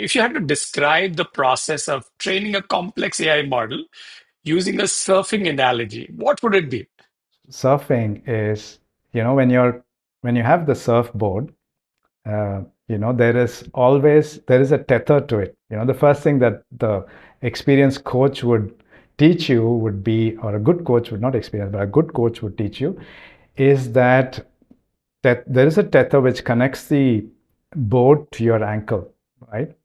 if you had to describe the process of training a complex AI model using a surfing analogy, what would it be? Surfing is, when you have the surfboard, there is a tether to it. The first thing that the experienced coach would teach you would be, or a good coach would not experience, but a good coach would teach you, is that there is a tether which connects the board to your ankle, right?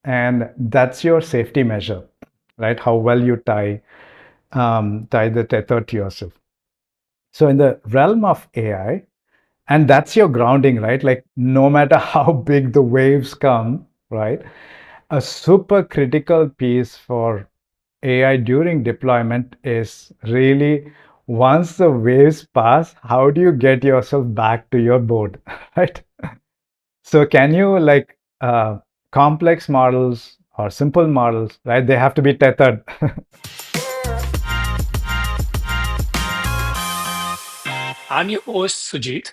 And that's your safety measure, right? How well you tie the tether to yourself. So in the realm of AI, and that's your grounding, right? Like no matter how big the waves come, right? A super critical piece for AI during deployment is really, once the waves pass, how do you get yourself back to your board, right? So can you complex models or simple models, right? They have to be tethered. I'm your host, Sujit,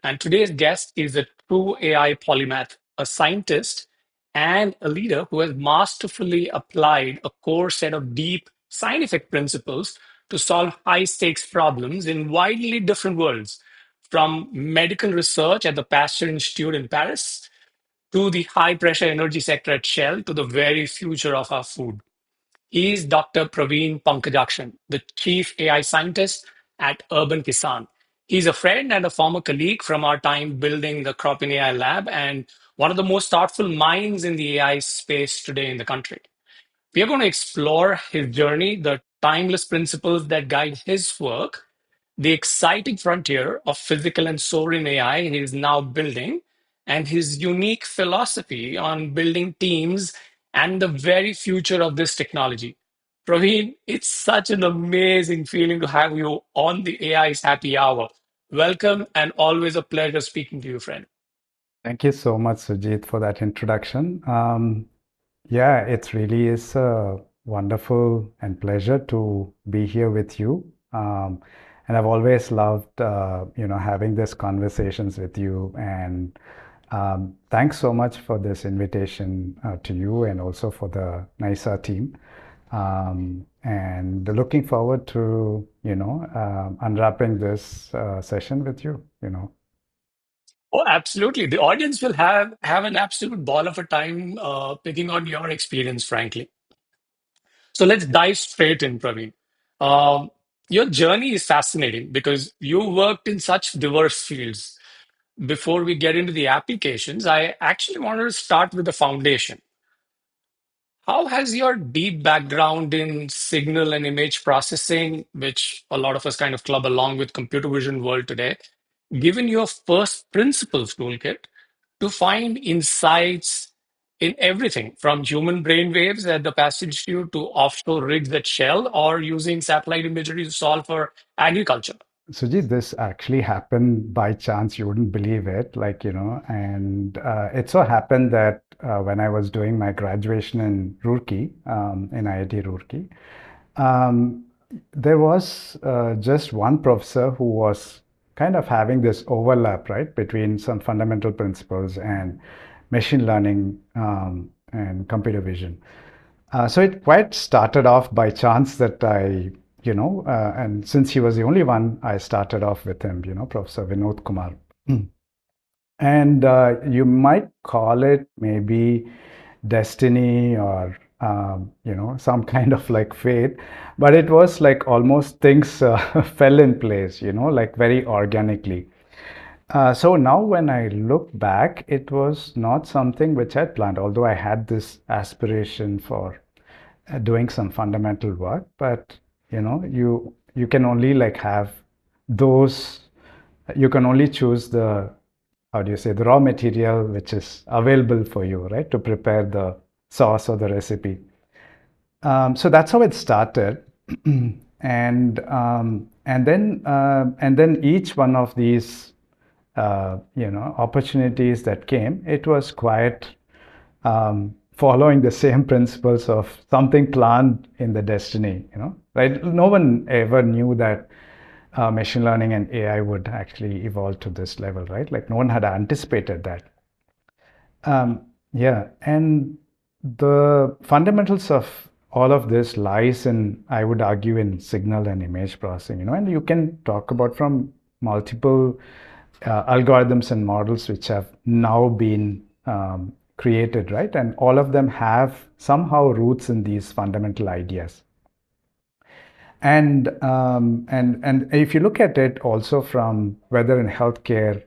and today's guest is a true AI polymath, a scientist and a leader who has masterfully applied a core set of deep scientific principles to solve high stakes problems in widely different worlds, from medical research at the Pasteur Institute in Paris to the high pressure energy sector at Shell to the very future of our food. He is Dr. Praveen Pankajakshan, the chief AI scientist at UrbanKisan. He's a friend and a former colleague from our time building the Crop in AI lab and one of the most thoughtful minds in the AI space today in the country. We are going to explore his journey, the timeless principles that guide his work, the exciting frontier of physical and sovereign AI he is now building, and his unique philosophy on building teams and the very future of this technology. Praveen, it's such an amazing feeling to have you on the AI's happy hour. Welcome and always a pleasure speaking to you, friend. Thank you so much, Sujit, for that introduction. Yeah, it really is a wonderful and pleasure to be here with you. And I've always loved, having these conversations with you. And thanks so much for this invitation to you and also for the Neysa team. And looking forward to, unwrapping this session with you. Oh, absolutely. The audience will have an absolute ball of a time picking on your experience, frankly. So let's dive straight in, Praveen. Um, your journey is fascinating because you worked in such diverse fields. Before we get into the applications, I actually wanted to start with the foundation. How has your deep background in signal and image processing, which a lot of us kind of club along with computer vision world today, given your first principles toolkit to find insights in everything from human brain waves at the Pasteur Institute to offshore rigs at Shell or using satellite imagery to solve for agriculture? Sujit, this actually happened by chance. You wouldn't believe it. And it so happened that when I was doing my graduation in Roorkee, in IIT Roorkee, um, there was just one professor who was kind of having this overlap, right, between some fundamental principles and machine learning and computer vision. So it quite started off by chance that and since he was the only one, I started off with him, Professor Vinod Kumar. And you might call it maybe destiny or, some kind of like fate, but it was like almost things fell in place, like very organically. So now when I look back, it was not something which I planned, although I had this aspiration for doing some fundamental work, but you can only like have those, you can only choose the, how do you say, the raw material which is available for you, right, to prepare the sauce or the recipe. So that's how it started. And then each one of these opportunities that came, it was quite following the same principles of something planned in the destiny, right? No one ever knew that machine learning and AI would actually evolve to this level, right? Like no one had anticipated that. Yeah, and The fundamentals of all of this lies in, I would argue, in signal and image processing, and you can talk about from multiple algorithms and models which have now been created, right? And all of them have somehow roots in these fundamental ideas. And if you look at it also from whether in healthcare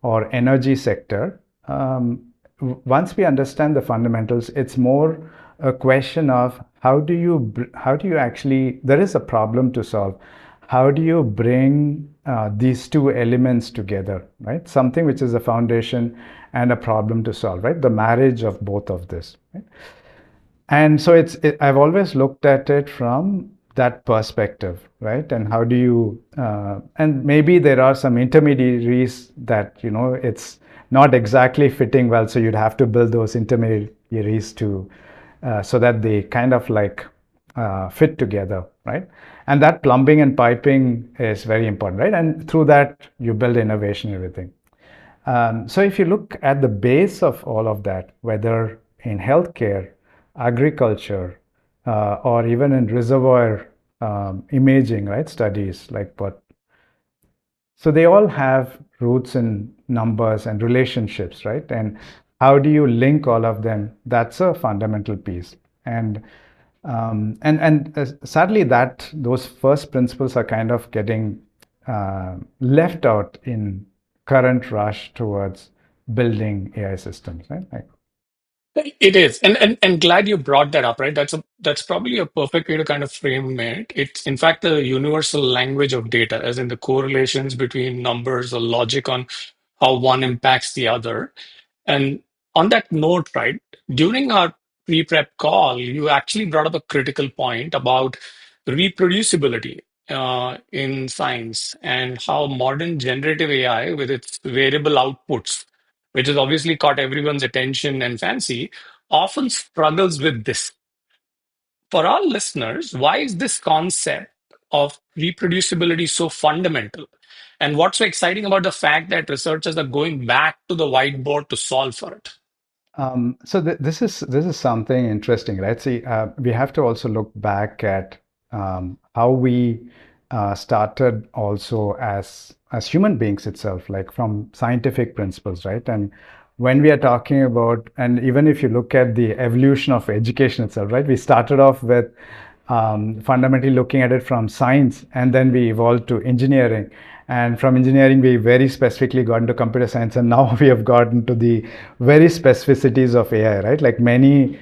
or energy sector, once we understand the fundamentals, it's more a question of how do you actually, there is a problem to solve. How do you bring these two elements together, right? Something which is a foundation and a problem to solve, right? The marriage of both of this, right? And so I've always looked at it from that perspective, right? And how do you, and maybe there are some intermediaries that, it's not exactly fitting well. So you'd have to build those intermediaries to, so that they kind of like fit together, right? And that plumbing and piping is very important, right? And through that, you build innovation and everything. So if you look at the base of all of that, whether in healthcare, agriculture, or even in reservoir imaging, right, studies like what. So they all have roots in numbers and relationships, right? And how do you link all of them? That's a fundamental piece. And sadly, that those first principles are kind of getting left out in current rush towards building AI systems, right? Like, It is, and glad you brought that up, right? That's probably a perfect way to kind of frame it. It's in fact the universal language of data, as in the correlations between numbers or logic on how one impacts the other. And on that note, right, during our pre-prep call, you actually brought up a critical point about reproducibility in science and how modern generative AI, with its variable outputs, which has obviously caught everyone's attention and fancy, often struggles with this. For our listeners, why is this concept of reproducibility so fundamental? And what's so exciting about the fact that researchers are going back to the whiteboard to solve for it? so this is something interesting, right? See, we have to also look back at how we started also as human beings itself, like from scientific principles, right? And when we are talking about, and even if you look at the evolution of education itself, right? We started off with fundamentally looking at it from science, and then we evolved to engineering. And from engineering, we very specifically got into computer science, and now we have gotten to the very specificities of AI, right? Like many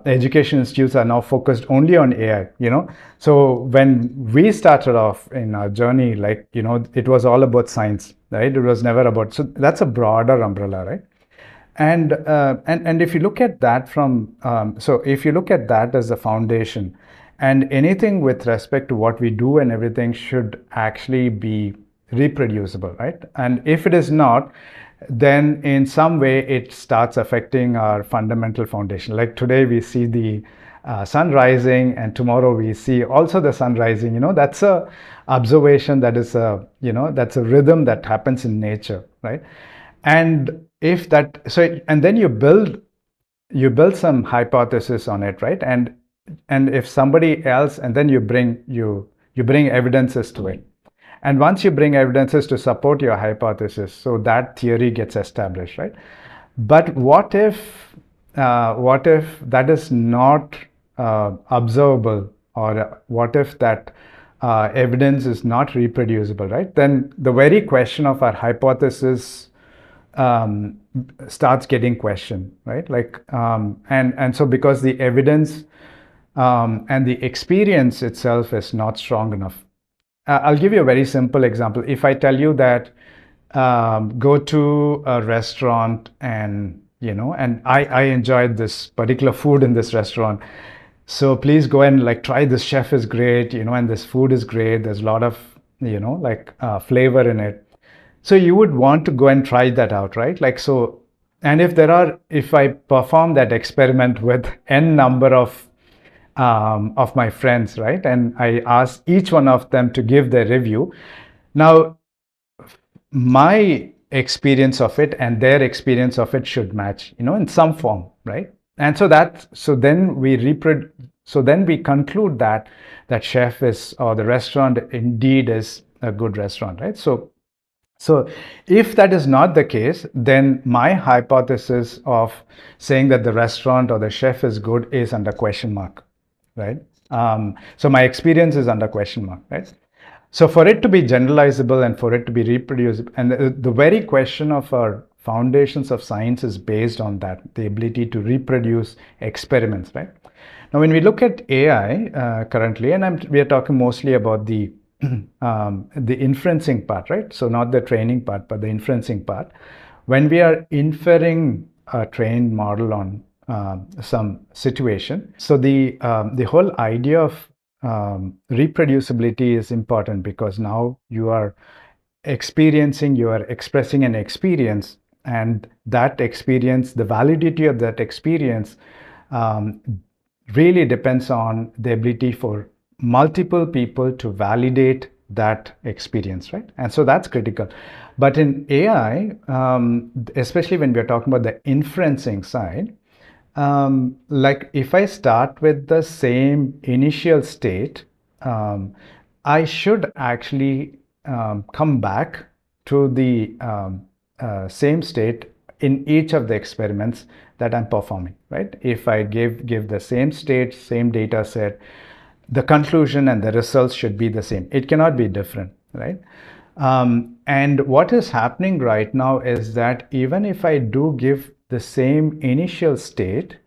education institutes are now focused only on AI, So when we started off in our journey, like, it was all about science, right? It was never about, so that's a broader umbrella, right? And if you look at that so if you look at that as the foundation, and anything with respect to what we do and everything should actually be reproducible, right? And if it is not, then in some way it starts affecting our fundamental foundation. Like today we see the sun rising, and tomorrow we see also the sun rising. That's a observation, that's a rhythm that happens in nature, right? And if that, so and then you build some hypothesis on it, right? And if somebody else, and then you bring evidences to it. And once you bring evidences to support your hypothesis, so that theory gets established, right? But what if that is not observable, or what if that evidence is not reproducible, right? Then the very question of our hypothesis um, starts getting questioned, right? Like, and so because the evidence and the experience itself is not strong enough. I'll give you a very simple example. If I tell you that go to a restaurant, and I enjoyed this particular food in this restaurant, so please go and like try this. Chef is great, and this food is great. There's a lot of like flavor in it. So you would want to go and try that out, right? Like so, and if I perform that experiment with n number of my friends, right? And I ask each one of them to give their review. Now, my experience of it and their experience of it should match, in some form, right? And so then we conclude that that chef is, or the restaurant indeed is a good restaurant, right? So if that is not the case, then my hypothesis of saying that the restaurant or the chef is good is under question mark, right? So my experience is under question mark, right? So for it to be generalizable and for it to be reproducible, and the very question of our foundations of science is based on that, the ability to reproduce experiments, right? Now, when we look at AI currently, and we are talking mostly about the inferencing part, right? So not the training part, but the inferencing part. When we are inferring a trained model on some situation, so the whole idea of reproducibility is important, because now you are expressing an experience, and that experience, the validity of that experience, um, really depends on the ability for multiple people to validate that experience, right? And so that's critical. But in AI, especially when we're talking about the inferencing side, like if I start with the same initial state, um, I should actually come back to the same state in each of the experiments that I'm performing, right? If I give the same state, same data set, the conclusion and the results should be the same. It cannot be different, right? And what is happening right now is that even if I do give the same initial state,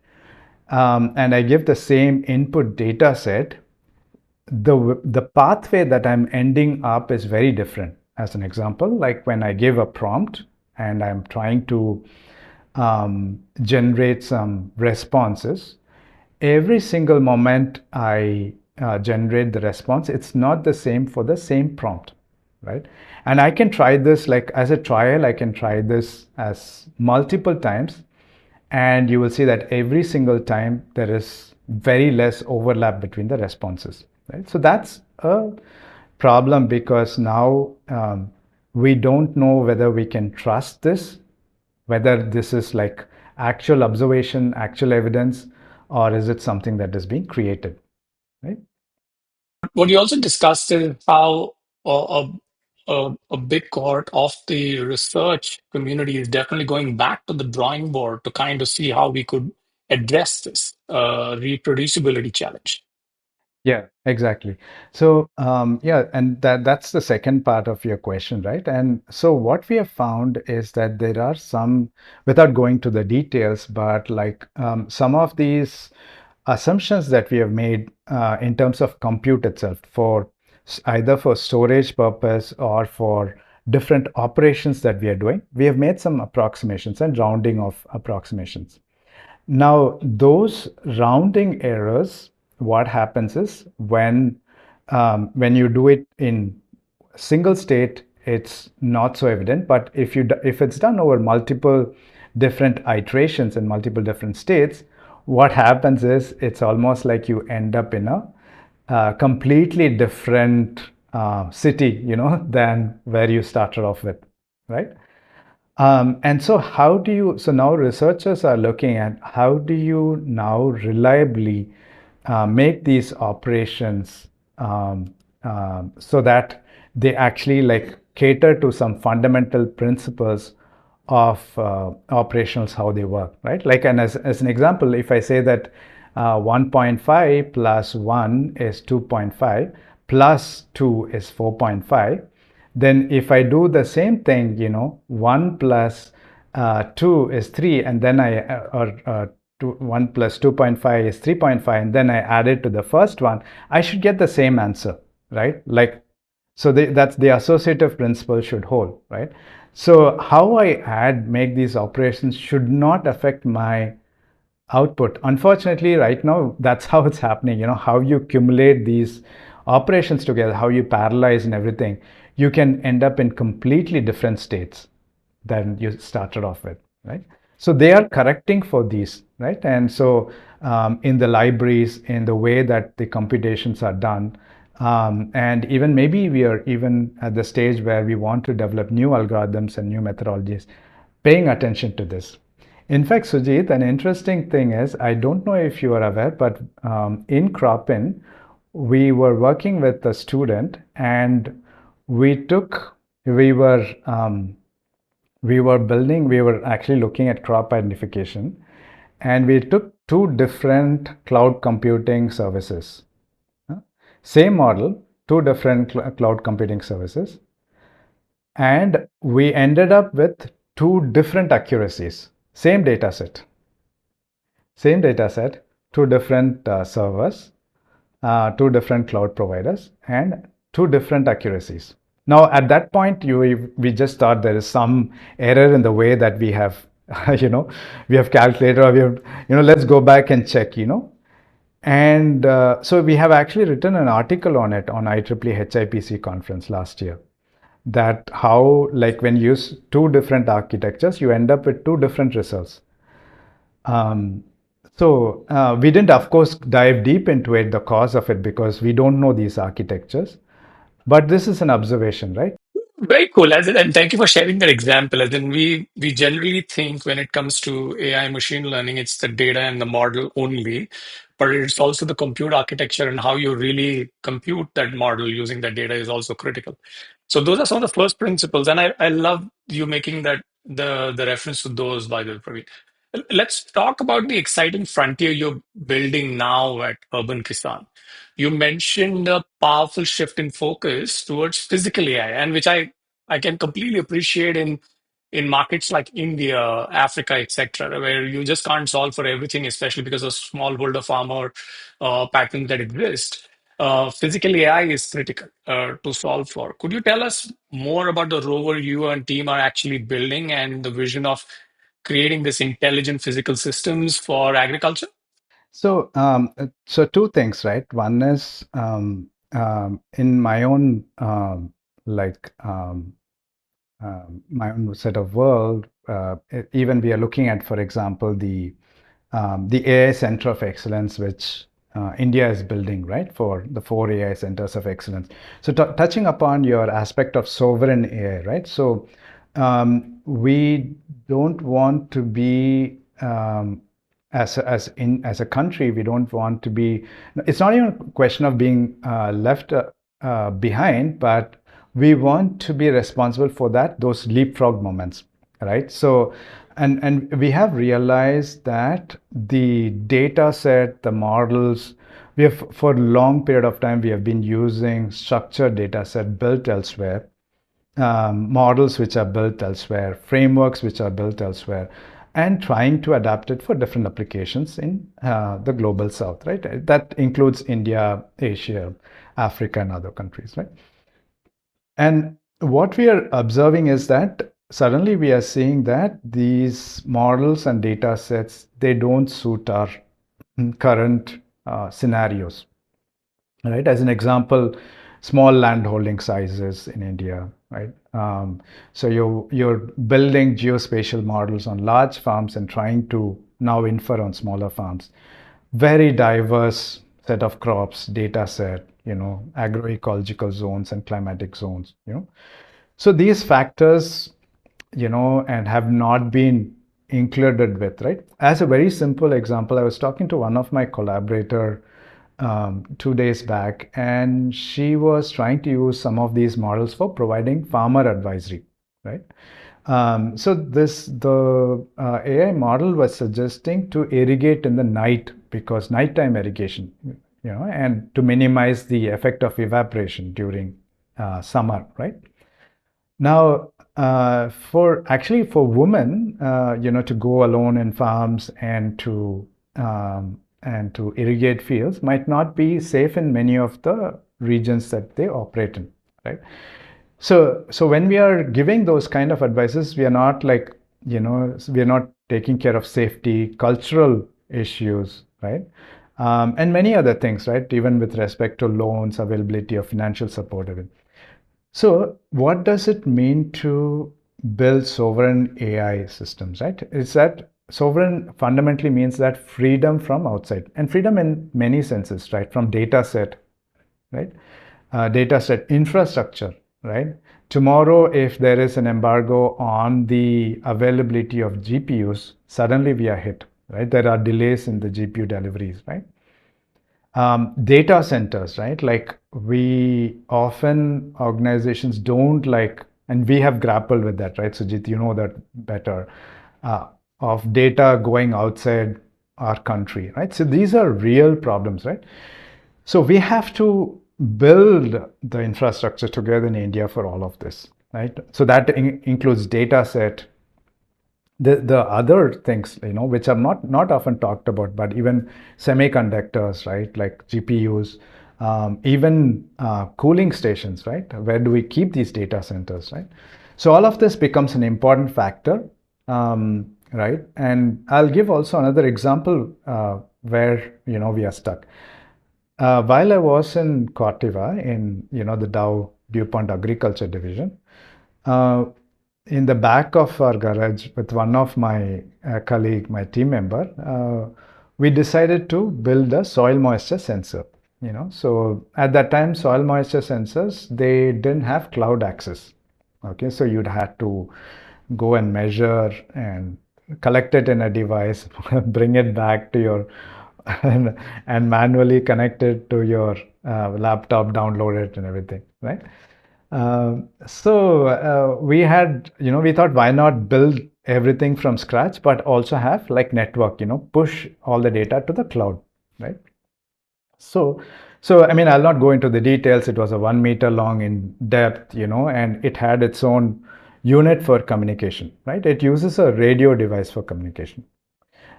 and I give the same input data set, the pathway that I'm ending up is very different. As an example, like when I give a prompt and I'm trying to generate some responses, every single moment I generate the response, it's not the same for the same prompt, right? And I can try this, like as a trial, I can try this as multiple times, and you will see that every single time there is very less overlap between the responses, right? So that's a problem, because now we don't know whether we can trust this, whether this is like actual observation, actual evidence, or is it something that is being created, right? What you also discussed is how a big cohort of the research community is definitely going back to the drawing board to kind of see how we could address this reproducibility challenge. Yeah, exactly. So, yeah, and that's the second part of your question, right? And so what we have found is that there are some, without going to the details, but like some of these assumptions that we have made in terms of compute itself, for either for storage purpose or for different operations that we are doing, we have made some approximations and rounding of approximations. Now, those rounding errors, what happens is when you do it in single state, it's not so evident. But if it's done over multiple different iterations and multiple different states, what happens is it's almost like you end up in a completely different city, than where you started off with, right? And so so now researchers are looking at how do you now reliably make these operations so that they actually like cater to some fundamental principles of operationals, how they work, right? Like, and as an example, if I say that 1.5 plus 1 is 2.5 plus 2 is 4.5, then if I do the same thing, 1 plus 2 is 3, and then or 1 plus 2.5 is 3.5, and then I add it to the first one, I should get the same answer, right? Like, so that's the associative principle should hold, right? So how I make these operations should not affect my output. Unfortunately, right now, that's how it's happening. How you accumulate these operations together, how you parallelize and everything, you can end up in completely different states than you started off with, right? So they are correcting for these, right? And so in the libraries, in the way that the computations are done, and even maybe we are even at the stage where we want to develop new algorithms and new methodologies, paying attention to this. In fact, Sujit, an interesting thing is, I don't know if you are aware, but in Cropin, we were working with a student, and we took, we were, we were actually looking at crop identification, and we took two different cloud computing services. Same model, two different cloud computing services, and we ended up with two different accuracies. Same data set, two different servers, two different cloud providers, and two different accuracies. Now, at that point, we just thought there is some error in the way that we have, we have calculated, or we have, let's go back and check, And so we have actually written an article on it on IEEE HIPC conference last year. That how, like, when you use two different architectures, you end up with two different results. Um, so we didn't, of course, dive deep into it, the cause of it, because we don't know these architectures. But this is an observation, right? Very cool. And thank you for sharing that example. As in, we generally think when it comes to AI machine learning, it's the data and the model only, but it's also the compute architecture and how you really compute that model using that data is also critical. So those are some of the first principles, and I love you making that the reference to those, by the way, Praveen. Let's talk about the exciting frontier you're building now at UrbanKisan. You mentioned a powerful shift in focus towards physical AI, and which I can completely appreciate in markets like India, Africa, etc., where you just can't solve for everything, especially because of smallholder farmer patterns that exist. Physical AI is critical to solve for. Could you tell us more about the rover you and team are actually building and the vision of creating this intelligent physical systems for agriculture? So two things, right? One is in my own like my own set of world. Even we are looking at, for example, the AI Center of Excellence, which India is building, right, for the four AI centers of excellence. So touching upon your aspect of sovereign AI, right? So we don't want to be as a country, we don't want to be. It's not even a question of being left behind, but we want to be responsible for those leapfrog moments, right? So and we have realized that the data set, the models, we have for a long period of time we have been using structured data set built elsewhere, models which are built elsewhere, frameworks which are built elsewhere, and trying to adapt it for different applications in the global south, right? That includes India, Asia, Africa, and other countries, right? And what we are observing is that suddenly we are seeing that these models and data sets, they don't suit our current scenarios, right? As an example, small land holding sizes in India, right? So you're building geospatial models on large farms and trying to now infer on smaller farms. Very diverse set of crops, data set, agroecological zones and climatic zones, So these factors, and have not been included with, right? As a very simple example, I was talking to one of my collaborator 2 days back, and she was trying to use some of these models for providing farmer advisory, right? So the AI model was suggesting to irrigate in the night because nighttime irrigation, and to minimize the effect of evaporation during summer, right? Now, for women, to go alone in farms and to irrigate fields might not be safe in many of the regions that they operate in, right? So when we are giving those kind of advices, we are not like, we are not taking care of safety, cultural issues, right? And many other things, right? Even with respect to loans, availability of financial support, even. So what does it mean to build sovereign AI systems, right? Is that sovereign fundamentally means that freedom from outside, and freedom in many senses, right? From data set, right? Data set infrastructure, right? Tomorrow, if there is an embargo on the availability of GPUs, suddenly we are hit, right? There are delays in the GPU deliveries, right? Data centers, right? Like we often organizations don't like, and we have grappled with that, right? Sujit, you know that better, uh, of data going outside our country, right? So these are real problems, right? So we have to build the infrastructure together in India for all of this, right? So that includes data set, the other things, which are not often talked about, but even semiconductors, right, like GPUs, even cooling stations, right? Where do we keep these data centers, right? So all of this becomes an important factor, right? And I'll give also another example where we are stuck. While I was in Cortiva in the Dow DuPont Agriculture Division, uh, in the back of our garage with one of my colleague, my team member, we decided to build a soil moisture sensor. So at that time, soil moisture sensors, they didn't have cloud access. Okay, so you'd have to go and measure and collect it in a device, bring it back to your and manually connect it to your laptop, download it and everything, right? We had, we thought, why not build everything from scratch, but also have like network, push all the data to the cloud, right? So, I mean, I'll not go into the details. It was a 1 meter long in depth, and it had its own unit for communication, right? It uses a radio device for communication.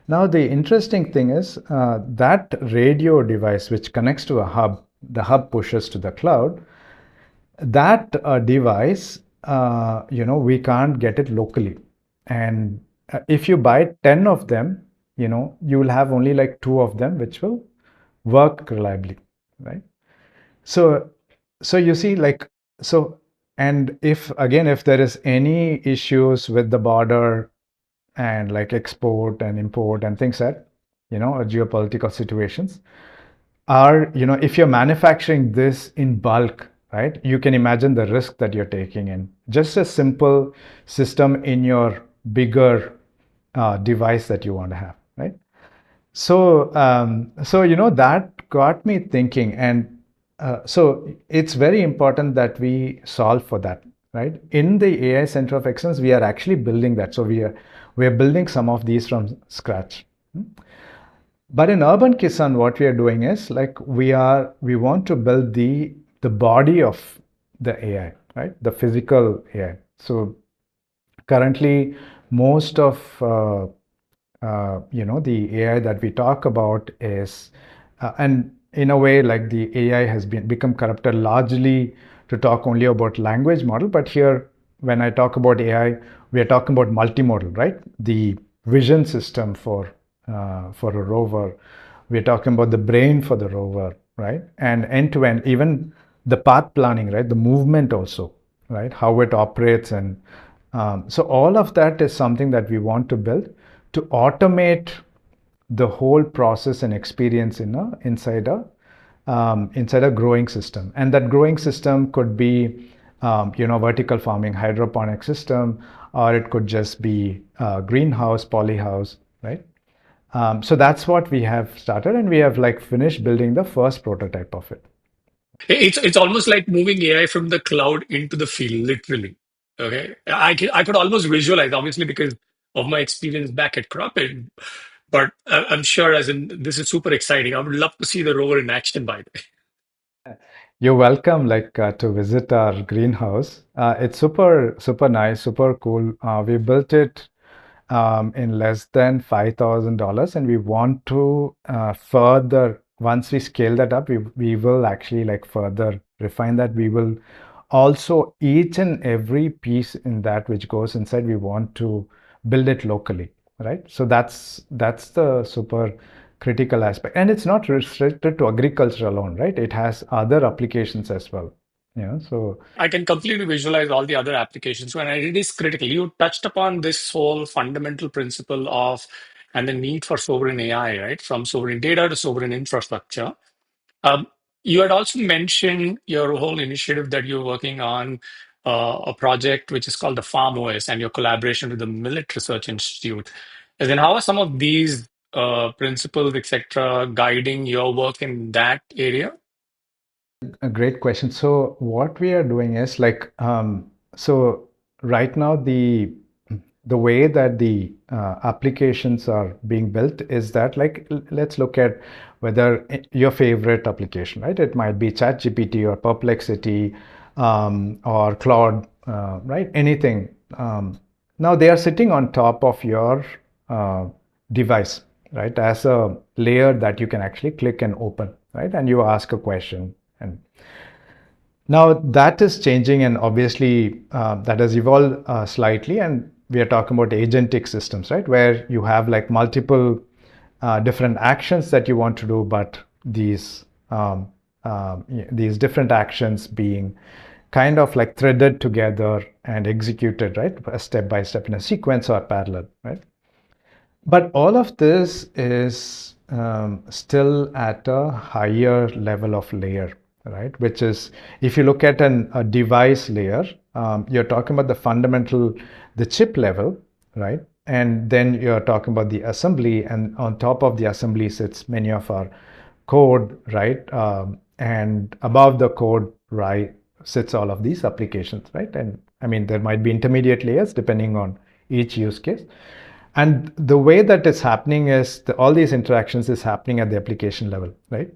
Now, the interesting thing is that radio device, which connects to a hub, the hub pushes to the cloud. That device, we can't get it locally. And if you buy 10 of them, you will have only like two of them which will work reliably, right? So, you see, like, so, and if there is any issues with the border and like export and import and things that, geopolitical situations, are, if you're manufacturing this in bulk, right, you can imagine the risk that you're taking in just a simple system in your bigger device that you want to have, right? So, that got me thinking, and so it's very important that we solve for that, right? In the AI Center of Excellence, we are actually building that. So we are building some of these from scratch. But in UrbanKisan, what we are doing is like we want to build the body of the AI, right? The physical AI. So currently, most of the AI that we talk about is, and in a way, like the AI has become corrupted largely to talk only about language model. But here, when I talk about AI, we are talking about multimodal, right? The vision system for a rover. We're talking about the brain for the rover, right? And end to end, even the path planning, right? The movement also, right? How it operates. And so all of that is something that we want to build to automate the whole process and experience inside a growing system. And that growing system could be vertical farming, hydroponic system, or it could just be greenhouse, polyhouse, right? So that's what we have started, and we have like finished building the first prototype of it. It's almost like moving AI from the cloud into the field, literally. Okay, I could almost visualize, obviously, because of my experience back at Cropping, but I'm sure, as in, this is super exciting. I would love to see the rover in action, by the way. You're welcome, like to visit our greenhouse. It's super, super nice, super cool. We built it in less than $5,000, and we want to further. Once we scale that up, we will actually like further refine that. We will also each and every piece in that which goes inside, we want to build it locally, right? So that's the super critical aspect, and it's not restricted to agriculture alone, right? It has other applications as well. So I can completely visualize all the other applications, and it is critical. You touched upon this whole fundamental principle of and the need for sovereign AI, right? From sovereign data to sovereign infrastructure. You had also mentioned your whole initiative that you're working on, a project which is called the Farm OS, and your collaboration with the Millet Research Institute. And then, how are some of these principles, etc., guiding your work in that area? A great question. So what we are doing is like, so right now the way that the applications are being built is that like let's look at whether your favorite application, right? It might be ChatGPT or Perplexity or Claude, right? Anything. Now they are sitting on top of your uh, device, right? As a layer that you can actually click and open, right? And you ask a question and now that is changing, and obviously that has evolved slightly. And we are talking about agentic systems, right, where you have like multiple different actions that you want to do, but these different actions being kind of like threaded together and executed, right, step by step in a sequence or parallel, right? But all of this is still at a higher level of layer, right? Which is, if you look at a device layer, you're talking about the fundamental, the chip level, right? And then you're talking about the assembly, and on top of the assembly sits many of our code, right? And above the code, right, sits all of these applications, right? And I mean, there might be intermediate layers depending on each use case. And the way that is happening is all these interactions is happening at the application level, right?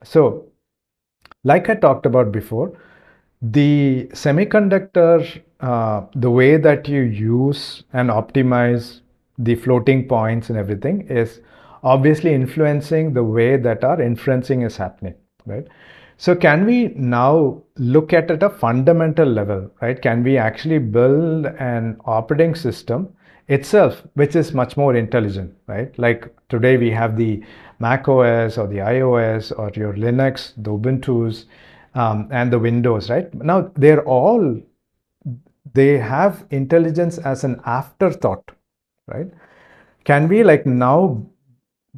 So, like I talked about before, the semiconductor, the way that you use and optimize the floating points and everything is obviously influencing the way that our inferencing is happening, right? So can we now look at a fundamental level, right? Can we actually build an operating system itself, which is much more intelligent, right? Like today we have the Mac OS or the iOS or your Linux, the Ubuntu's, and the Windows, right? Now they have intelligence as an afterthought, right? Can we like now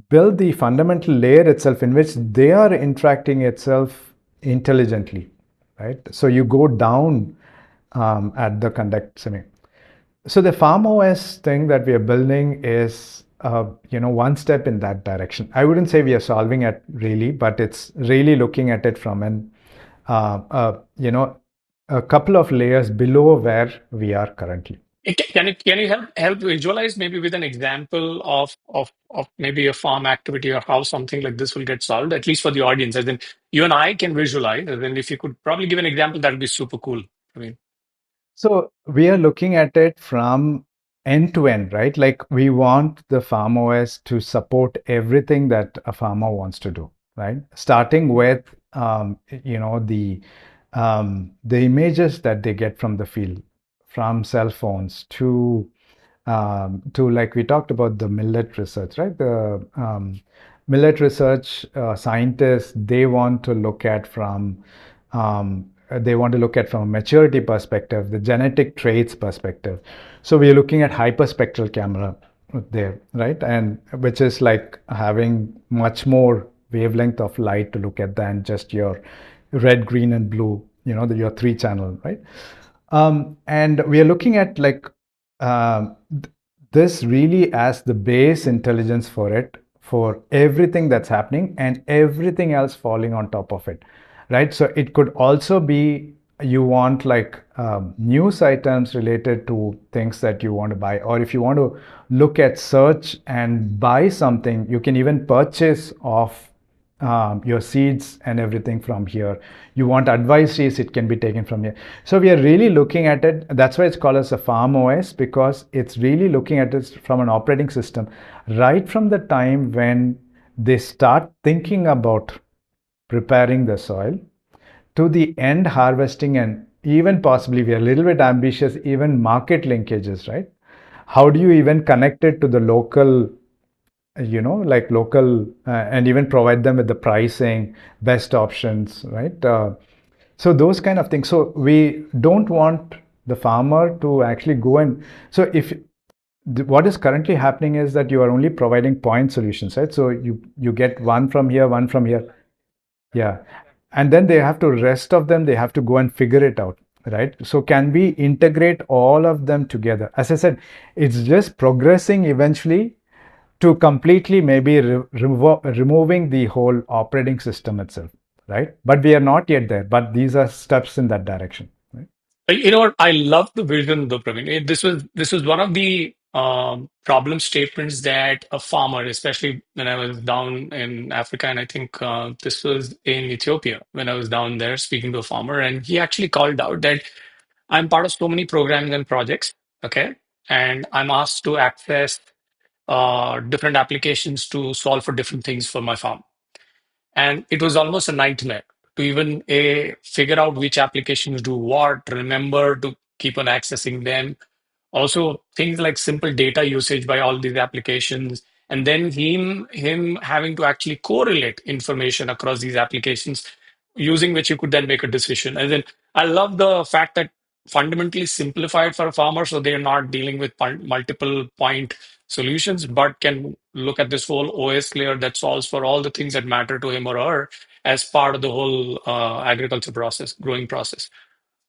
build the fundamental layer itself in which they are interacting itself intelligently, right? So you go down at the conduct semi. So the farm OS thing that we are building is one step in that direction. I wouldn't say we are solving it really, but it's really looking at it from an uh, uh, you know a couple of layers below where we are currently. Can you help visualize maybe with an example of maybe a farm activity or how something like this will get solved, at least for the audience? As in, you and I can visualize, and then if you could probably give an example, that would be super cool. I mean, So we are looking at it from end to end, right? Like we want the farm OS to support everything that a farmer wants to do, right? Starting with the images that they get from the field, from cell phones to like we talked about the millet research, right? The millet research scientists, they want to look at from a maturity perspective, the genetic traits perspective. So we are looking at hyperspectral camera there, right? And which is like having much more wavelength of light to look at than just your red, green, and blue, your three channel, right? And we are looking at like um, this really as the base intelligence for it, for everything that's happening and everything else falling on top of it, right? So it could also be you want like news items related to things that you want to buy, or if you want to look at search and buy something, you can even purchase off your seeds and everything from here. You want advisories, it can be taken from here. So we are really looking at it. That's why it's called as a farm OS, because it's really looking at it from an operating system right from the time when they start thinking about preparing the soil to the end harvesting, and even possibly we are a little bit ambitious, even market linkages, right? How do you even connect it to the local, like local, and even provide them with the pricing, best options, right? So those kind of things. So we don't want the farmer to actually go and, so if what is currently happening is that you are only providing point solutions, right? So you get one from here, one from here. Yeah. and then they have to rest of them they have to go and figure it out, right? So can we integrate all of them together? As I said, it's just progressing eventually to completely maybe removing the whole operating system itself, right? But we are not yet there, but these are steps in that direction, right? You know what? I love the vision, though, Praveen. This was one of the problem statements that a farmer, especially when I was down in Africa, and I think this was in Ethiopia when I was down there speaking to a farmer, and he actually called out that I'm part of so many programs and projects, okay, and I'm asked to access different applications to solve for different things for my farm. And it was almost a nightmare to even figure out which applications do what, remember to keep on accessing them. Also, things like simple data usage by all these applications, and then him having to actually correlate information across these applications, using which you could then make a decision. And then I love the fact that fundamentally simplified for a farmer, so they're not dealing with multiple point solutions, but can look at this whole OS layer that solves for all the things that matter to him or her as part of the whole agriculture process, growing process.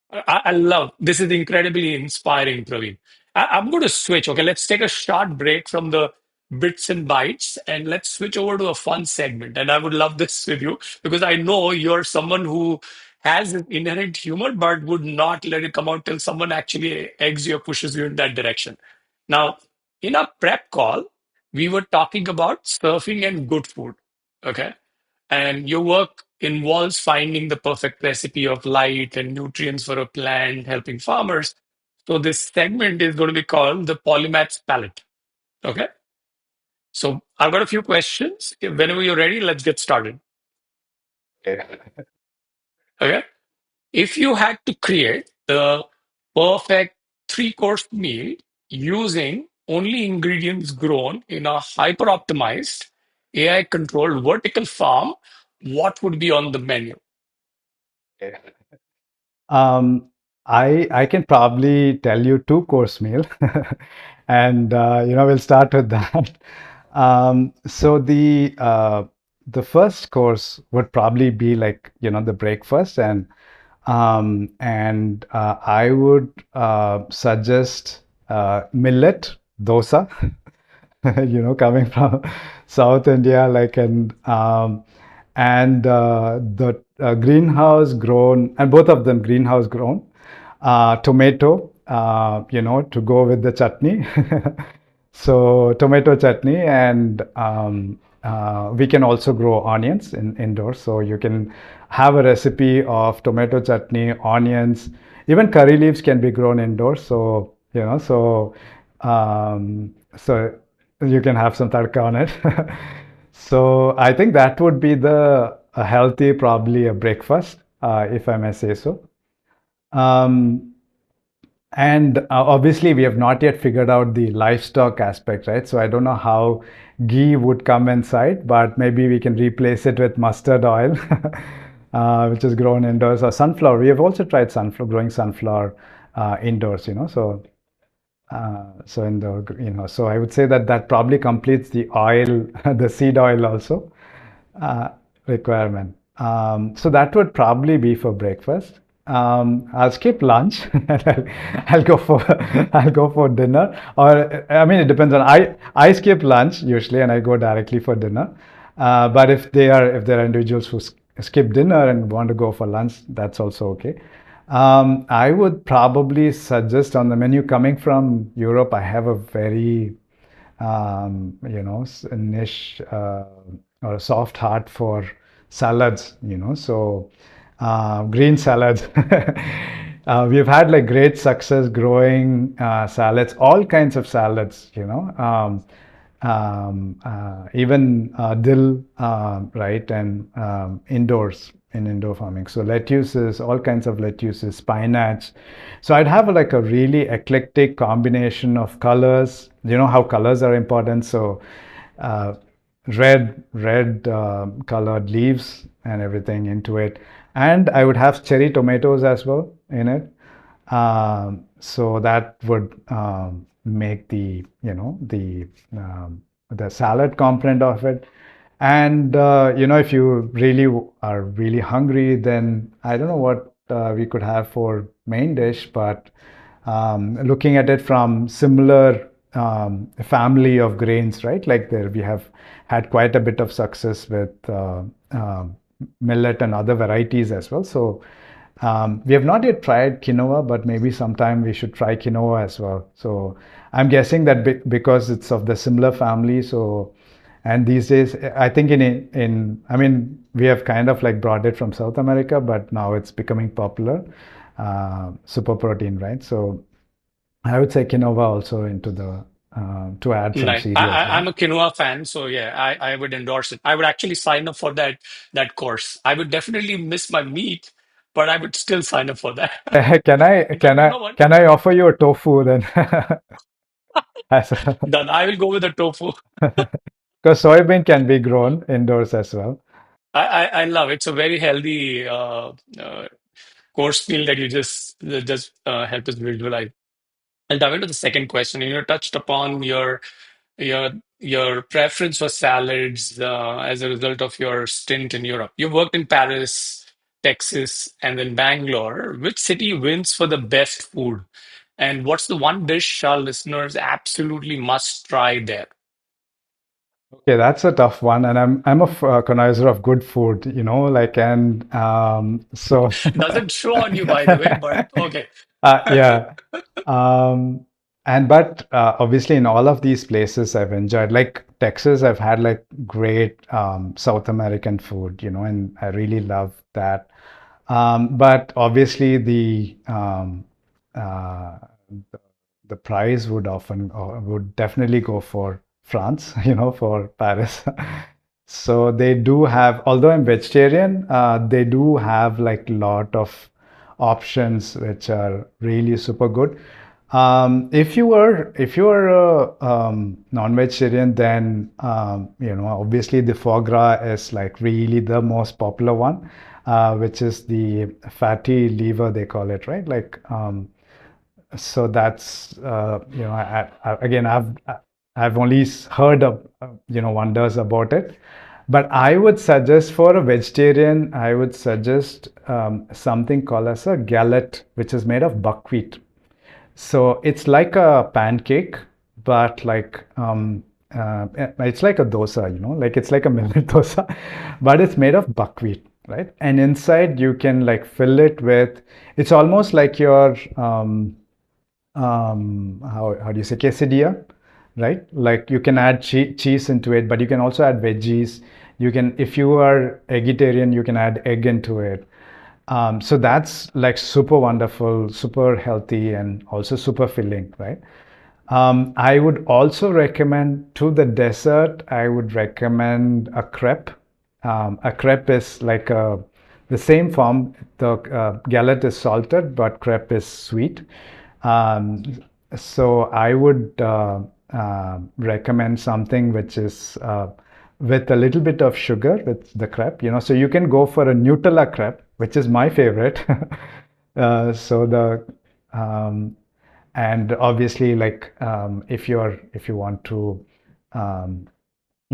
I love this is incredibly inspiring, Praveen. I'm going to switch. Okay, let's take a short break from the bits and bytes and let's switch over to a fun segment. And I would love this with you because I know you're someone who has an inherent humor but would not let it come out till someone actually eggs you or pushes you in that direction. Now, in our prep call, we were talking about surfing and good food. Okay. And your work involves finding the perfect recipe of light and nutrients for a plant, helping farmers. So this segment is going to be called the Polymath's Palette. Okay. So I've got a few questions. Whenever you're ready, let's get started. Okay. Okay. If you had to create the perfect three-course meal using only ingredients grown in a hyper-optimized, AI-controlled vertical farm, what would be on the menu? Okay. Um, I can probably tell you two course meal, and we'll start with that. So the first course would probably be like the breakfast, and I would suggest millet dosa. Coming from South India, like and the greenhouse grown, and both of them greenhouse grown, tomato, to go with the chutney. So tomato chutney, and we can also grow onions indoors. So you can have a recipe of tomato chutney, onions, even curry leaves can be grown indoors. So so you can have some tadka on it. So I think that would be the a healthy, probably a breakfast, if I may say so. Um, and obviously, we have not yet figured out the livestock aspect, right? So I don't know how ghee would come inside, but maybe we can replace it with mustard oil, which is grown indoors, or sunflower. We have also tried growing sunflower indoors, so in the so I would say that that probably completes the oil, the seed oil also uh, requirement. So that would probably be for breakfast. I'll skip lunch and I'll go for I'll go for dinner. Or I mean, it depends on I skip lunch usually and I go directly for dinner. But if there are individuals who skip dinner and want to go for lunch, that's also okay. I would probably suggest on the menu coming from Europe. I have a very niche or a soft heart for salads, so green salads. We've had like great success growing salads, all kinds of salads, even dill, right, and indoors in indoor farming. So lettuces, all kinds of lettuces, spinach. So I'd have like a really eclectic combination of colors. You know how colors are important. So uh, red colored leaves and everything into it. And I would have cherry tomatoes as well in it. So that would make the salad component of it. And if you really are really hungry, then I don't know what we could have for main dish, but looking at it from similar family of grains, right? Like there, we have had quite a bit of success with millet and other varieties as well. So we have not yet tried quinoa, but maybe sometime we should try quinoa as well. So I'm guessing that because it's of the similar family, so and these days I think I mean we have kind of like brought it from South America, but now it's becoming popular, super protein, right? So I would say quinoa also into the to add some Nice. cereals, right? I'm a quinoa fan, so yeah, I would endorse it. I would actually sign up for that course. I would definitely miss my meat, but I would still sign up for that. Can I In fact, can you I know what? can I offer you a tofu then? As Done. I will go with the tofu. because soybean can be grown indoors as well. I love it. It's a very healthy course meal that you just help us visualize. I'll dive into the second question. You touched upon your your preference for salads as a result of your stint in Europe. You've worked in Paris, Texas, and then Bangalore. Which city wins for the best food? And what's the one dish our listeners absolutely must try there? Okay, that's a tough one, and I'm a connoisseur of good food, like and so Doesn't show on you, by the way, but okay. yeah. Um, and but obviously in all of these places I've enjoyed, like Texas, I've had like great South American food, and I really love that. But obviously uh, the, the prize would often or would definitely go for France, for Paris. So they do have, although I'm vegetarian, they do have like lot of options which are really super good. If you are a non-vegetarian, then obviously the foie gras is like really the most popular one, which is the fatty liver they call it, right? Like so that's again I've only heard of wonders about it, but I would suggest for a vegetarian I would suggest something called as a galette, which is made of buckwheat. So it's like a pancake, but like it's like a dosa, like it's like a millet dosa, but it's made of buckwheat, right? And inside you can like fill it with, it's almost like your how do you say quesadilla, right? Like you can add cheese into it, but you can also add veggies. You can, if you are vegetarian, you can add egg into it. So that's like super wonderful, super healthy, and also super filling, right? I would also recommend to the dessert, I would recommend a crepe. A crepe is like the same form. The galette is salted, but crepe is sweet. Um, so I would recommend something which is with a little bit of sugar with the crepe. So you can go for a Nutella crepe, which is my favorite. So the and obviously like if you want to um,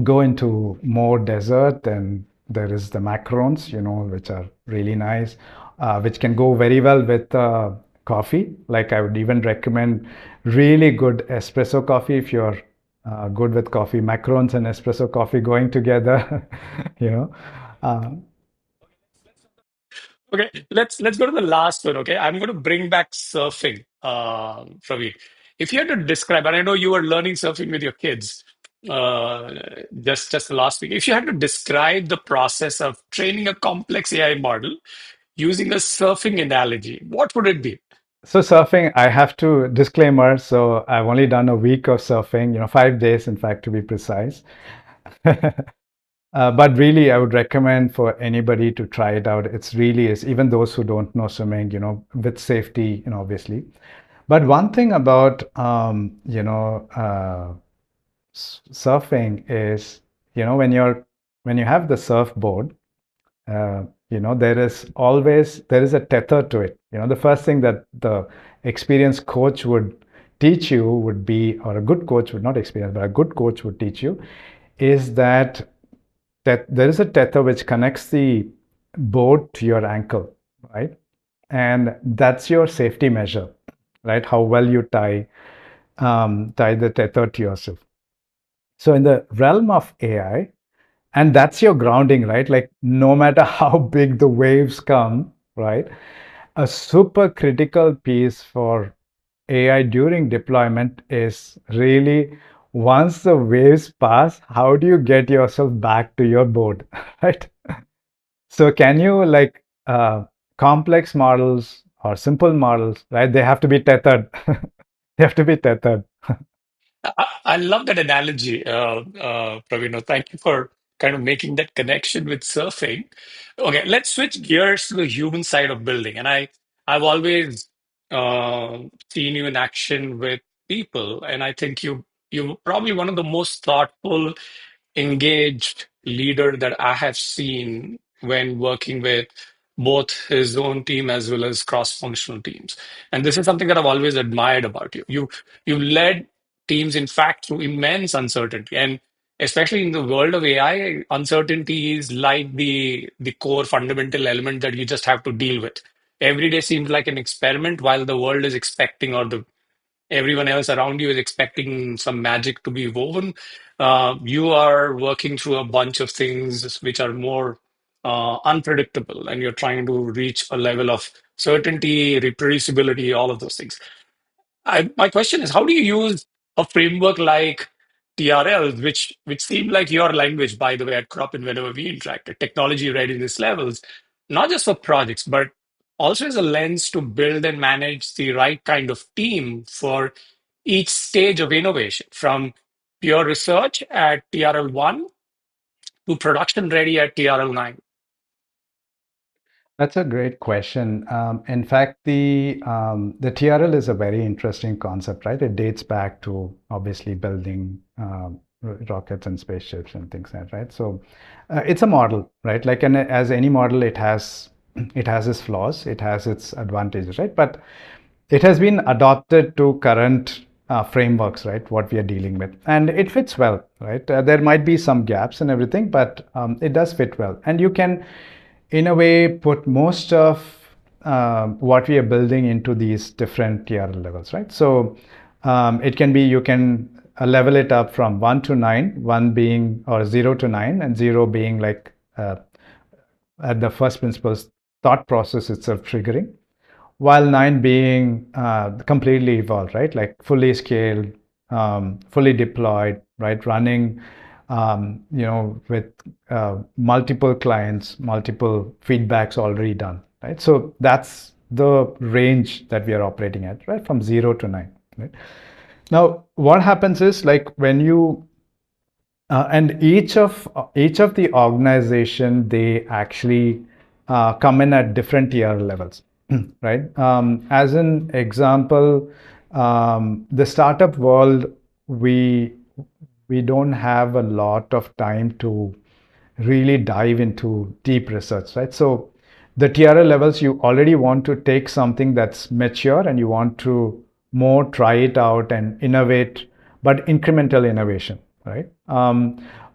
go into more dessert, then there is the macarons, which are really nice, which can go very well with coffee. Like I would even recommend really good espresso coffee if you're good with coffee. Macarons and espresso coffee going together, you know. Uh, Okay, let's go to the last one. Okay, I'm going to bring back surfing, Praveen. If you had to describe, and I know you were learning surfing with your kids, uh, just the last week. If you had to describe the process of training a complex AI model using a surfing analogy, what would it be? so surfing, I have to disclaimer. So I've only done a week of surfing, 5 days, in fact, to be precise. But really, I would recommend for anybody to try it out. It's really is, even those who don't know swimming, with safety, obviously. But one thing about, surfing is, when you have the surfboard, there is a tether to it. The first thing that the experienced coach would teach you would be, or a good coach would not experience, but a good coach would teach you is that there is a tether which connects the board to your ankle, right? And that's your safety measure, right? How well you tie the tether to yourself. So in the realm of AI, and that's your grounding, right? Like no matter how big the waves come, right? A super critical piece for AI during deployment is really once the waves pass, how do you get yourself back to your board, right? So can you like complex models or simple models, right? They have to be tethered. They have to be tethered. I love that analogy, Praveen. Thank you for kind of making that connection with surfing. Okay, let's switch gears to the human side of building. And I've always seen you in action with people, and I think you're probably one of the most thoughtful, engaged leader that I have seen when working with both his own team as well as cross-functional teams. And this is something that I've always admired about you. You led teams, in fact, through immense uncertainty. And especially in the world of AI, uncertainty is like the core fundamental element that you just have to deal with. Every day seems like an experiment while the world is expecting, or the everyone else around you is expecting some magic to be woven. You are working through a bunch of things which are more unpredictable, and you're trying to reach a level of certainty, reproducibility, all of those things. My question is, how do you use a framework like TRLs, which seem like your language, by the way, at Cropin whenever we interacted, technology readiness levels, not just for projects, but also as a lens to build and manage the right kind of team for each stage of innovation, from pure research at TRL1 to production ready at TRL9. That's a great question. In fact, the TRL is a very interesting concept, right? It dates back to obviously building rockets and spaceships and things like that, right? So it's a model, right? Like as any model, it has its flaws, it has its advantages, right? But it has been adopted to current frameworks, right? What we are dealing with, and it fits well, right? There might be some gaps and everything, but it does fit well, and you can in a way put most of what we are building into these different TRL levels, right? So it can be, you can level it up from 1 to 9, 1 being, or 0 to 9, and 0 being like at the first principles thought process itself triggering, while 9 being completely evolved, right? Like fully scaled, fully deployed, right? Running, with multiple clients, multiple feedbacks already done, right? So that's the range that we are operating at, right? From 0 to 9, right? Now, what happens is like when you and each of the organization, they actually come in at different tier levels, right? As an example, the startup world, we we don't have a lot of time to really dive into deep research, right? So the TRL levels, you already want to take something that's mature and you want to more try it out and innovate, but incremental innovation, right?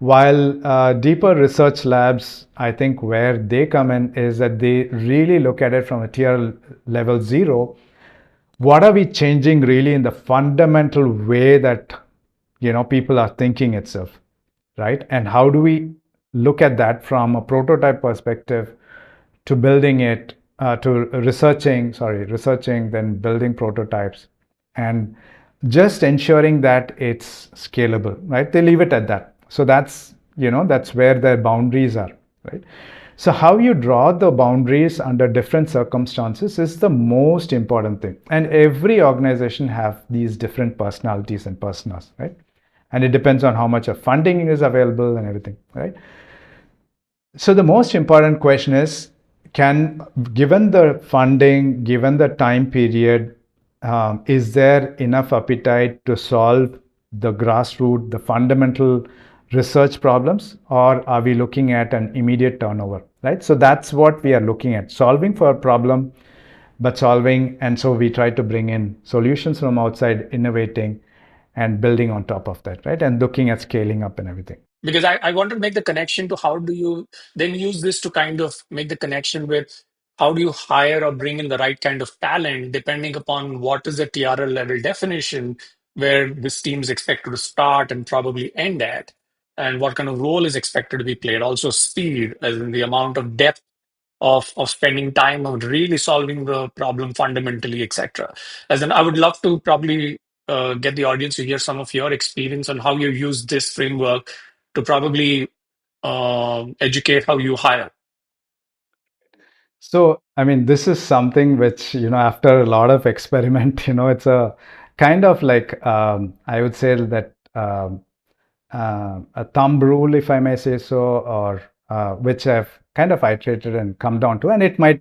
While deeper research labs, I think where they come in is that they really look at it from a TRL level 0. What are we changing really in the fundamental way that people are thinking itself, right? And how do we look at that from a prototype perspective to building it, to researching, then building prototypes, and just ensuring that it's scalable, right? They leave it at that. So that's where their boundaries are, right? So how you draw the boundaries under different circumstances is the most important thing. And every organization have these different personalities and personas, right? And it depends on how much of funding is available and everything, right? So the most important question is, given the funding, given the time period, is there enough appetite to solve the grassroots, the fundamental research problems, or are we looking at an immediate turnover, right? So that's what we are looking at, solving for a problem, but solving, and so we try to bring in solutions from outside, innovating and building on top of that, right? And looking at scaling up and everything. Because I want to make the connection to how do you then use this to kind of make the connection with how do you hire or bring in the right kind of talent depending upon what is the TRL level definition where this team is expected to start and probably end at, and what kind of role is expected to be played. Also, speed, as in the amount of depth of spending time on really solving the problem fundamentally, etc. As in, I would love to probably get the audience to hear some of your experience on how you use this framework to probably educate how you hire. So, I mean, this is something which, after a lot of experiment, it's a kind of like, I would say that a thumb rule, if I may say so, or which I've kind of iterated and come down to. And it might,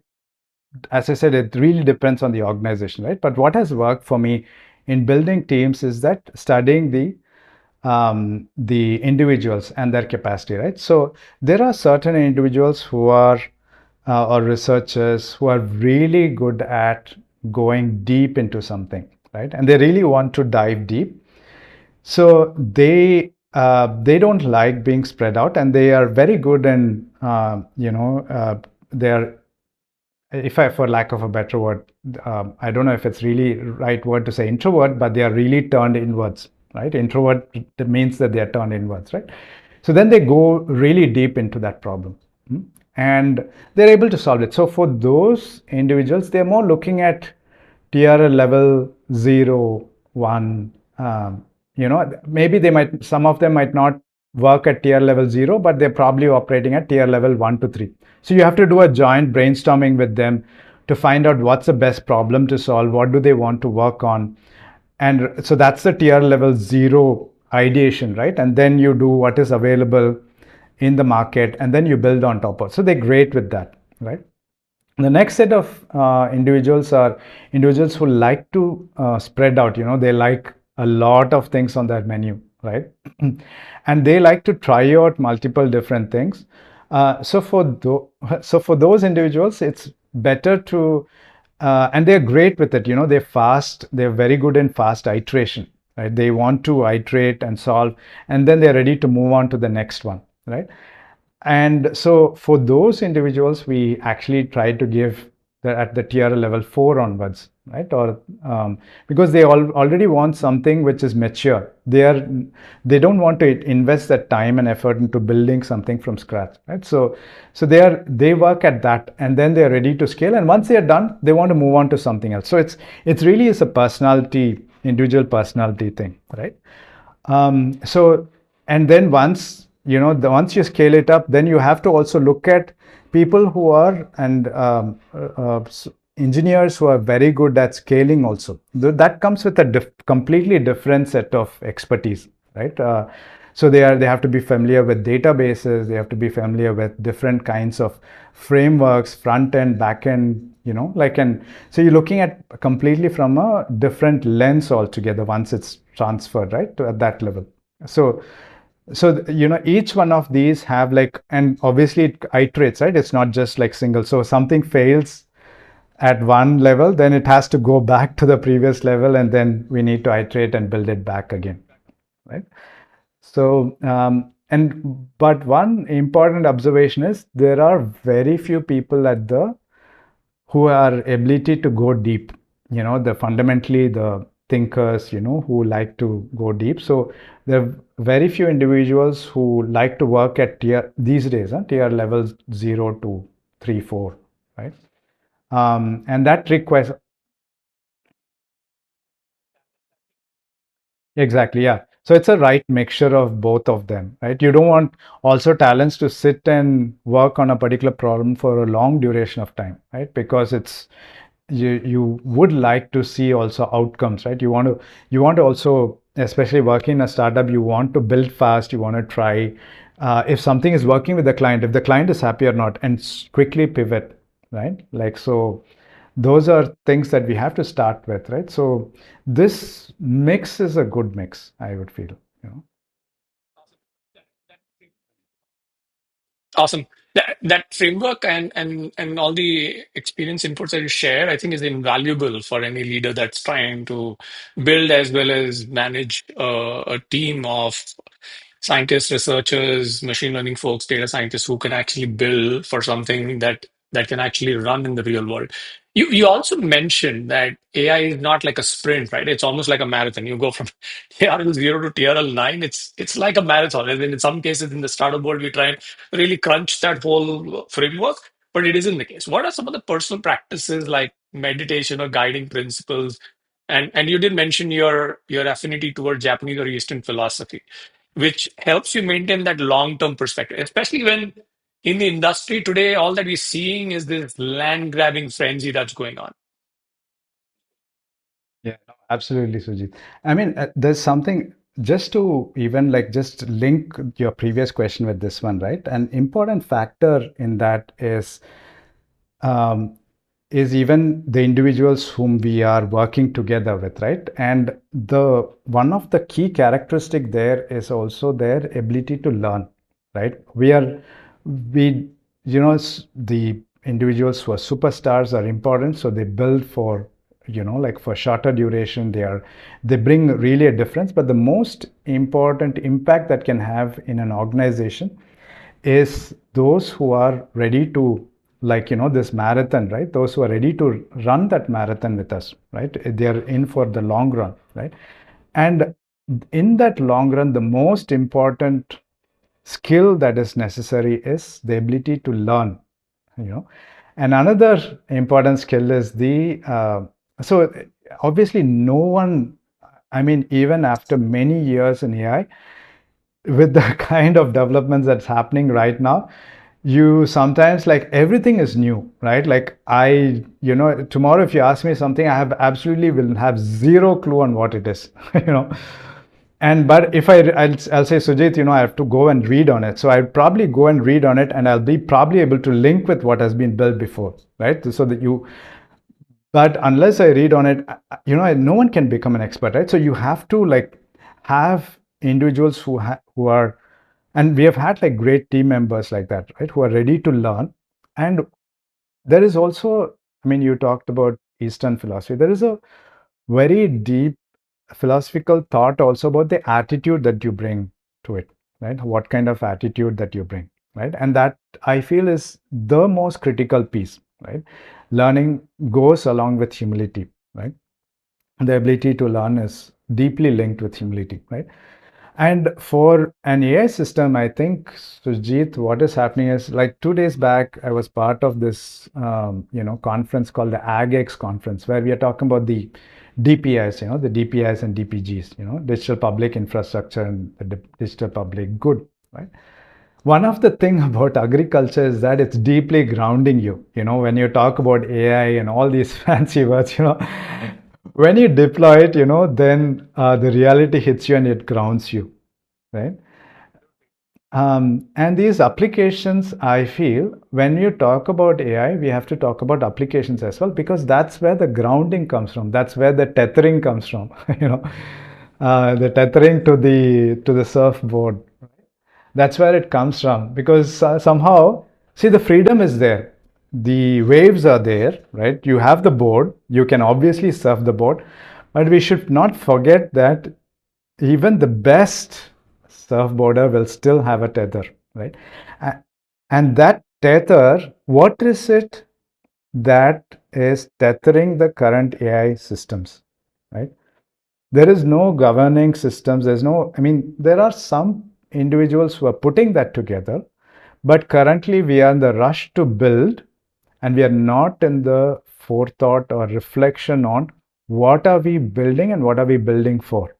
as I said, it really depends on the organization, right? But what has worked for me in building teams is that studying the individuals and their capacity, right? So there are certain individuals who are or researchers who are really good at going deep into something, right? And they really want to dive deep. So they don't like being spread out, and they are very good in they're, if I, for lack of a better word, I don't know if it's really right word to say introvert, but they are really turned inwards, right? Introvert means that they are turned inwards, right? So then they go really deep into that problem, and they're able to solve it. So for those individuals, they're more looking at TRL level 0, 1. Maybe some of them might not work at tier level 0, but they're probably operating at tier level 1 to 3. So you have to do a joint brainstorming with them to find out what's the best problem to solve, what do they want to work on. And so that's the tier level 0 ideation, right? And then you do what is available in the market, and then you build on top of. So they're great with that, right? The next set of individuals are individuals who like to spread out. They like a lot of things on their menu, right? And they like to try out multiple different things. So for those individuals, it's better to, and they're great with it. They're very good in fast iteration, right? They want to iterate and solve, and then they're ready to move on to the next one, right? And so for those individuals, we actually try to give at the tier level 4 onwards, right? Or because they already want something which is mature. They don't want to invest that time and effort into building something from scratch, right? So they work at that, and then they're ready to scale. And once they are done, they want to move on to something else. So it's really is a individual personality thing, right? So, and then once you scale it up, then you have to also look at people who are and engineers who are very good at scaling also. That comes with a completely different set of expertise, right? So they have to be familiar with databases. They have to be familiar with different kinds of frameworks, front end, back end, and so you're looking at completely from a different lens altogether once it's transferred, right, at that level. So each one of these have and obviously it iterates, right? It's not just like single. So something fails at one level, then it has to go back to the previous level, and then we need to iterate and build it back again, right? So but one important observation is there are very few people who are ability to go deep, fundamentally the thinkers, who like to go deep. So there are very few individuals who like to work at these days, tier levels 0 to 3, 4, right? And that requires. Exactly, yeah. So it's a right mixture of both of them, right? You don't want also talents to sit and work on a particular problem for a long duration of time, right? Because you would like to see also outcomes, right? You want to also, especially working in a startup, you want to build fast, you want to try if something is working with the client, if the client is happy or not, and quickly pivot, right? So those are things that we have to start with, right? So this mix is a good mix, I would feel, you know. Awesome. That framework and all the experience inputs that you share, I think, is invaluable for any leader that's trying to build as well as manage a team of scientists, researchers, machine learning folks, data scientists who can actually build for something that can actually run in the real world. You also mentioned that AI is not like a sprint, right? It's almost like a marathon. You go from TRL 0 to TRL 9. It's like a marathon. And then in some cases in the startup world, we try and really crunch that whole framework, but it isn't the case. What are some of the personal practices like meditation or guiding principles? And you did mention your affinity toward Japanese or Eastern philosophy, which helps you maintain that long-term perspective, especially when in the industry today, all that we're seeing is this land grabbing frenzy that's going on. Yeah, no, absolutely, Sujit. I mean, there's something just to even like just link your previous question with this one, right? An important factor in that um, is even the individuals whom we are working together with, right? And the one of the key characteristic there is also their ability to learn, right? We the individuals who are superstars are important, so they build for like for shorter duration. They bring really a difference, but the most important impact that can have in an organization is those who are ready to, like this marathon, right? Those who are ready to run that marathon with us, right? They are in for the long run, right? And in that long run, the most important skill that is necessary is the ability to learn, you know and another important skill is the so obviously no one, I mean, even after many years in AI, with the kind of developments that's happening right now, you sometimes, like, everything is new, right? Like, tomorrow if you ask me something, I have absolutely will have zero clue on what it is. you know and but if I'll say, Sujit, I have to go and read on it, so I'll probably go and read on it, and I'll be probably able to link with what has been built before, right? So that you but unless I read on it, no one can become an expert, right? So you have to, like, have individuals who are, and we have had like great team members like that, right, who are ready to learn. And there is also, I mean, you talked about Eastern philosophy. There is a very deep philosophical thought also about the attitude that you bring to it, right? What kind of attitude that you bring, right? And that, I feel, is the most critical piece, right? Learning goes along with humility, right? The ability to learn is deeply linked with humility, right? And for an AI system, I think, Sujit, what is happening is, like, 2 days back, I was part of this, conference called the AgX conference, where we are talking about the DPIs, the DPIs and DPGs, digital public infrastructure and the digital public good, right? One of the thing about agriculture is that it's deeply grounding you. When you talk about AI and all these fancy words, when you deploy it, then the reality hits you and it grounds you, right? And these applications, I feel, when you talk about AI, we have to talk about applications as well, because that's where the grounding comes from. That's where the tethering comes from. The tethering to the surfboard. That's where it comes from, because somehow, see, the freedom is there. The waves are there, right? You have the board. You can obviously surf the board, but we should not forget that even the best surfboarder will still have a tether, right? And that tether, what is it that is tethering the current AI systems, right? There is no governing systems. I mean, there are some individuals who are putting that together, but currently we are in the rush to build, and we are not in the forethought or reflection on what are we building and what are we building for,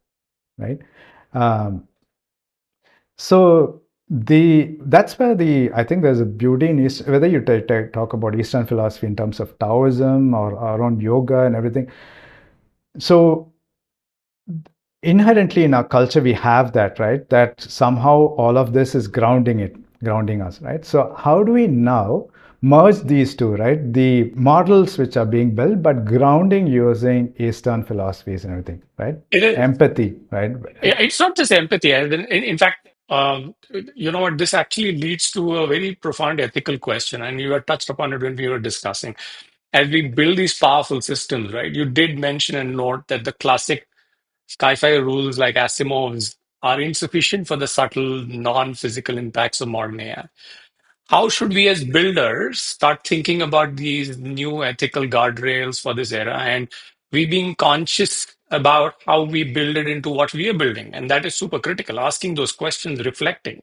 right? Um, so that's where I think there's a beauty in East, whether you talk about Eastern philosophy in terms of Taoism or around yoga and everything. So inherently in our culture we have that, right? That somehow all of this is grounding us, right? So how do we now merge these two, right? The models which are being built, but grounding using Eastern philosophies and everything, right? It is. Empathy, right? It's not just empathy. In fact, you know what? This actually leads to a very profound ethical question, and you had touched upon it when we were discussing. As we build these powerful systems, right? You did mention and note that the classic sci-fi rules like Asimov's are insufficient for the subtle, non-physical impacts of modern AI. How should we as builders start thinking about these new ethical guardrails for this era, and we being conscious about how we build it into what we are building? And that is super critical. Asking those questions, reflecting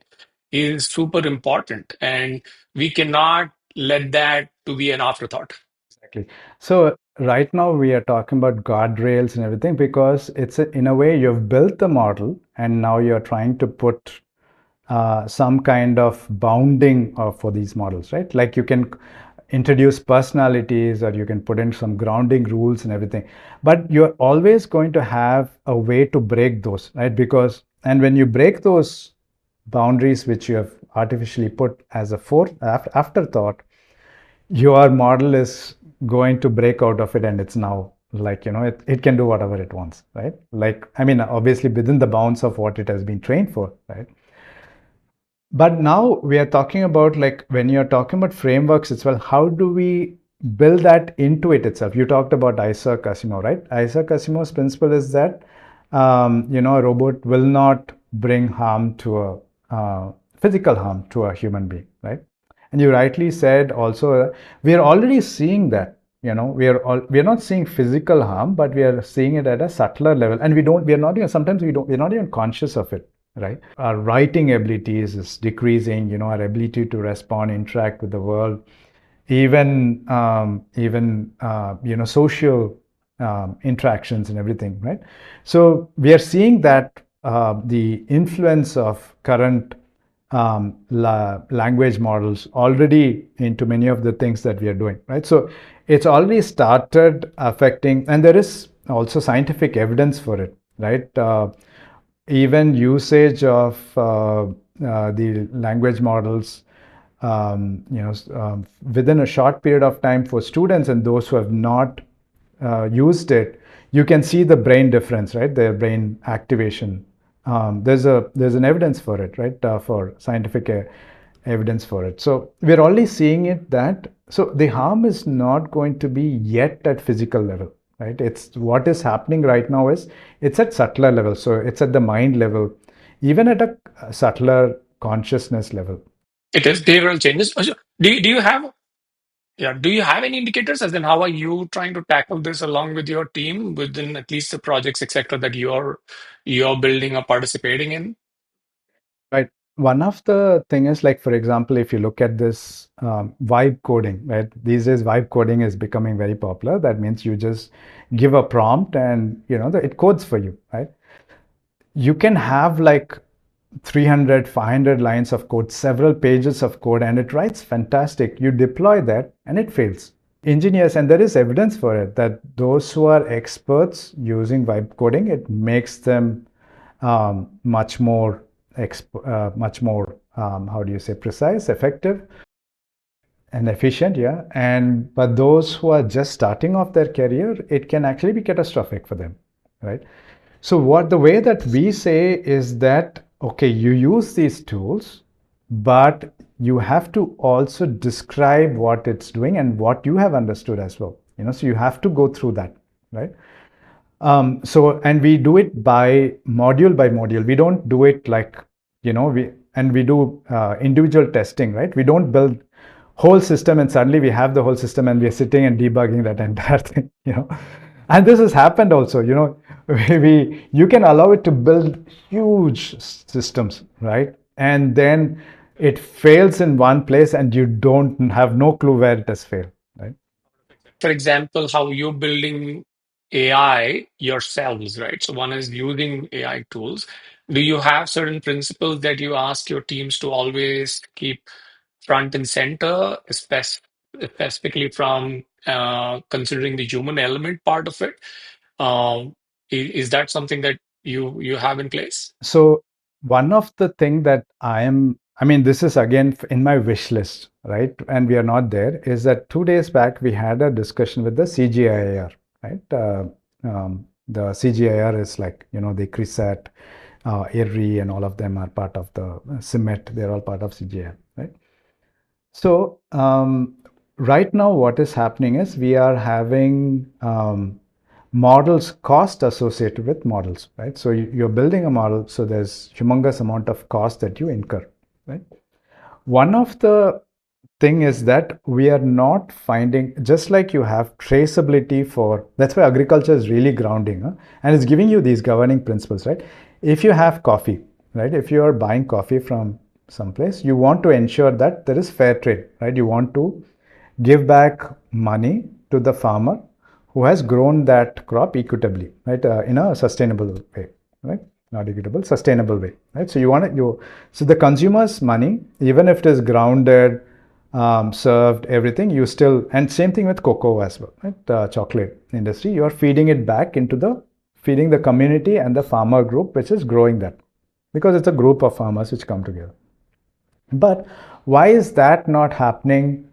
is super important, and we cannot let that to be an afterthought. Exactly. So right now we are talking about guardrails and everything because in a way you've built the model and now you're trying to put some kind of bounding for these models, right? Like you can introduce personalities or you can put in some grounding rules and everything, but you're always going to have a way to break those, right? Because, and when you break those boundaries which you have artificially put as a afterthought, your model is going to break out of it and it's now like, it can do whatever it wants, right? Like, I mean, obviously within the bounds of what it has been trained for, right? But now we are talking about, like, when you're talking about frameworks as well, how do we build that into it itself? You talked about Isaac Asimov, right? Isaac Asimov's principle is that a robot will not bring harm to physical harm to a human being, right? And you rightly said also, we are already seeing that. We are not seeing physical harm, but we are seeing it at a subtler level, and we are not even sometimes we're not even conscious of it, right? Our writing abilities is decreasing, our ability to respond, interact with the world, even social interactions and everything, right? So we are seeing that the influence of current language models already into many of the things that we are doing, right? So it's already started affecting, and there is also scientific evidence for it, right? Even usage of the language models, within a short period of time for students and those who have not used it, you can see the brain difference, right? Their brain activation. There's an evidence for it, right? For scientific evidence for it. So we're already seeing it that, so the harm is not going to be yet at physical level, right? It's what is happening right now is it's at subtler level. So it's at the mind level, even at a subtler consciousness level. It is behavioral changes. Do you have do you have any indicators, as in how are you trying to tackle this along with your team within at least the projects, etc., that you're building or participating in? Right. One of the thing is, like, for example, if you look at this vibe coding, right? These days, vibe coding is becoming very popular. That means you just give a prompt and, it codes for you, right? You can have like 300, 500 lines of code, several pages of code, and it writes fantastic. You deploy that and it fails. Engineers, and there is evidence for it, that those who are experts using vibe coding, it makes them much more how do you say, precise, effective, and efficient, yeah. And but those who are just starting off their career, it can actually be catastrophic for them, right? So what the way that we say is that, okay, you use these tools, but you have to also describe what it's doing and what you have understood as well. So you have to go through that, right? And we do it by module. We don't do it like, we do individual testing, right? We don't build whole system and suddenly we have the whole system and we're sitting and debugging that entire thing. And this has happened also, you can allow it to build huge systems, right? And then it fails in one place and you don't have no clue where it has failed, right? For example, how you're building AI yourselves, right? So one is using AI tools. Do you have certain principles that you ask your teams to always keep front and center, specifically from considering the human element part of it? Is that something that you have in place? So one of the thing that I mean, this is again in my wish list, right? And we are not there, is that 2 days back we had a discussion with the CGIAR, right? The CGIAR is like, the CRISAT, IRRI, and all of them are part of the CIMET. They're all part of CGIAR, right? So right now what is happening is we are having models cost associated with models, right? So you're building a model, so there's humongous amount of cost that you incur, right? One of the thing is that we are not finding, just like you have traceability for, that's why agriculture is really grounding, huh? And it's giving you these governing principles, right? If you have coffee, right? If you are buying coffee from someplace, you want to ensure that there is fair trade, right? You want to give back money to the farmer who has grown that crop equitably, right? In a sustainable way, right? Not equitable, sustainable way, right? So you want it, so the consumer's money, even if it is grounded, served, everything, you still, and same thing with cocoa as well, right? Chocolate industry, you are feeding it back into feeding the community and the farmer group, which is growing that, because it's a group of farmers which come together. But why is that not happening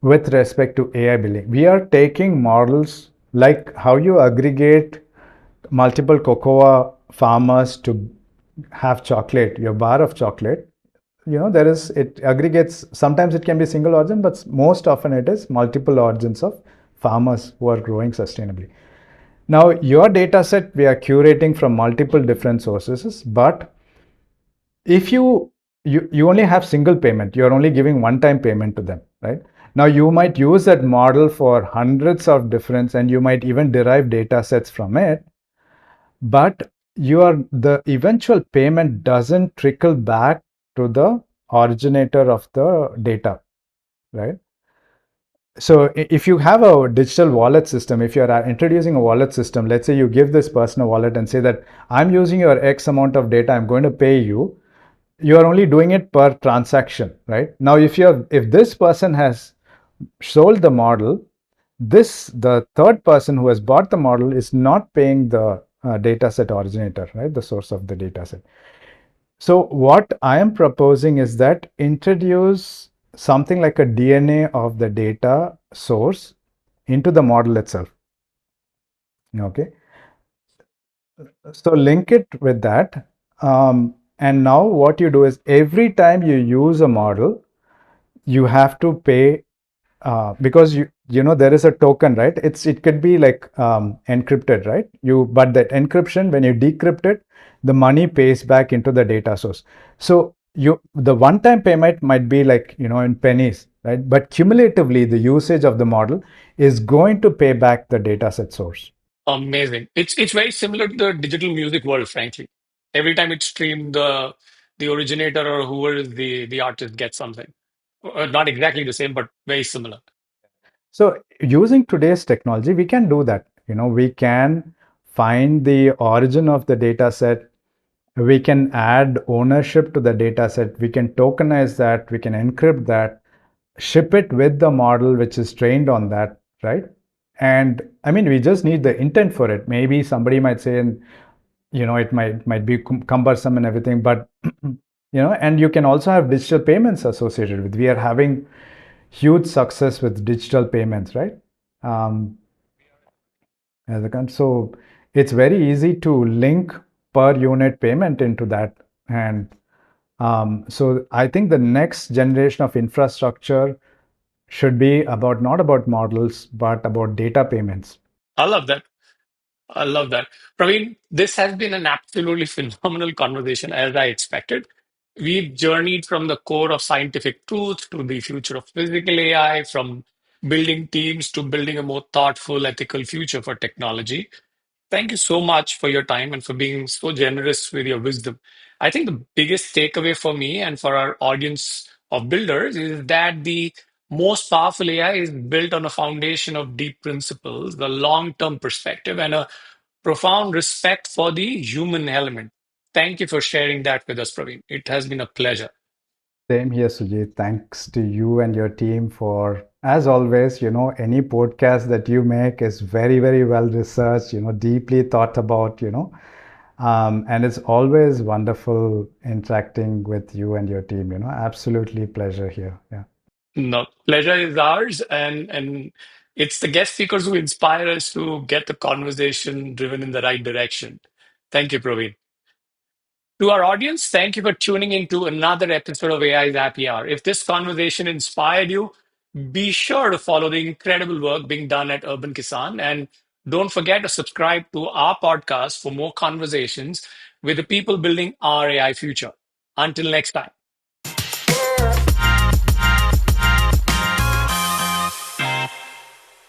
with respect to AI billing? We are taking models like how you aggregate multiple cocoa farmers to have chocolate, your bar of chocolate. There is, it aggregates, sometimes it can be single origin, but most often it is multiple origins of farmers who are growing sustainably. Now, your data set, we are curating from multiple different sources, but if you only have single payment, you're only giving one time payment to them, right? Now you might use that model for hundreds of different, and you might even derive data sets from it, but the eventual payment doesn't trickle back to the originator of the data, right? So if you have a digital wallet system, if you're introducing a wallet system, let's say you give this person a wallet and say that I'm using your X amount of data, I'm going to pay you. You are only doing it per transaction, right? Now, if this person has sold the model, the third person who has bought the model is not paying the data set originator, right? The source of the data set. So what I am proposing is that introduce something like a DNA of the data source into the model itself. Okay. So link it with that. And now what you do is every time you use a model, you have to pay, because there is a token, right? It could be like encrypted, right? But that encryption, when you decrypt it, the money pays back into the data source. So the one-time payment might be like in pennies, right? But cumulatively, the usage of the model is going to pay back the data set source. Amazing. It's very similar to the digital music world, frankly. Every time it's streamed, the originator or whoever is the artist gets something. Not exactly the same, but very similar. So using today's technology, we can do that. We can find the origin of the data set. We can add ownership to the data set. We can tokenize that. We can encrypt that, ship it with the model which is trained on that, right? And I mean, we just need the intent for it. Maybe somebody might say, it might be cumbersome and everything, but and you can also have digital payments associated with. We are having huge success with digital payments, right? Um, so it's very easy to link per unit payment into that. And so I think the next generation of infrastructure should be not about models, but about data payments. I love that. I love that. Praveen, this has been an absolutely phenomenal conversation, as I expected. We've journeyed from the core of scientific truth to the future of physical AI, from building teams to building a more thoughtful, ethical future for technology. Thank you so much for your time and for being so generous with your wisdom. I think the biggest takeaway for me and for our audience of builders is that the most powerful AI is built on a foundation of deep principles, the long term perspective, and a profound respect for the human element. Thank you for sharing that with us, Praveen. It has been a pleasure. Same here, Sujit. Thanks to you and your team for, as always, any podcast that you make is very, very well researched, deeply thought about, and it's always wonderful interacting with you and your team, absolutely pleasure here. Yeah. No, pleasure is ours, and it's the guest speakers who inspire us to get the conversation driven in the right direction. Thank you, Praveen. To our audience, thank you for tuning in to another episode of AI's Happy Hour. If this conversation inspired you, be sure to follow the incredible work being done at UrbanKisan and Don't forget to subscribe to our podcast for more conversations with the people building our AI future. Until next time.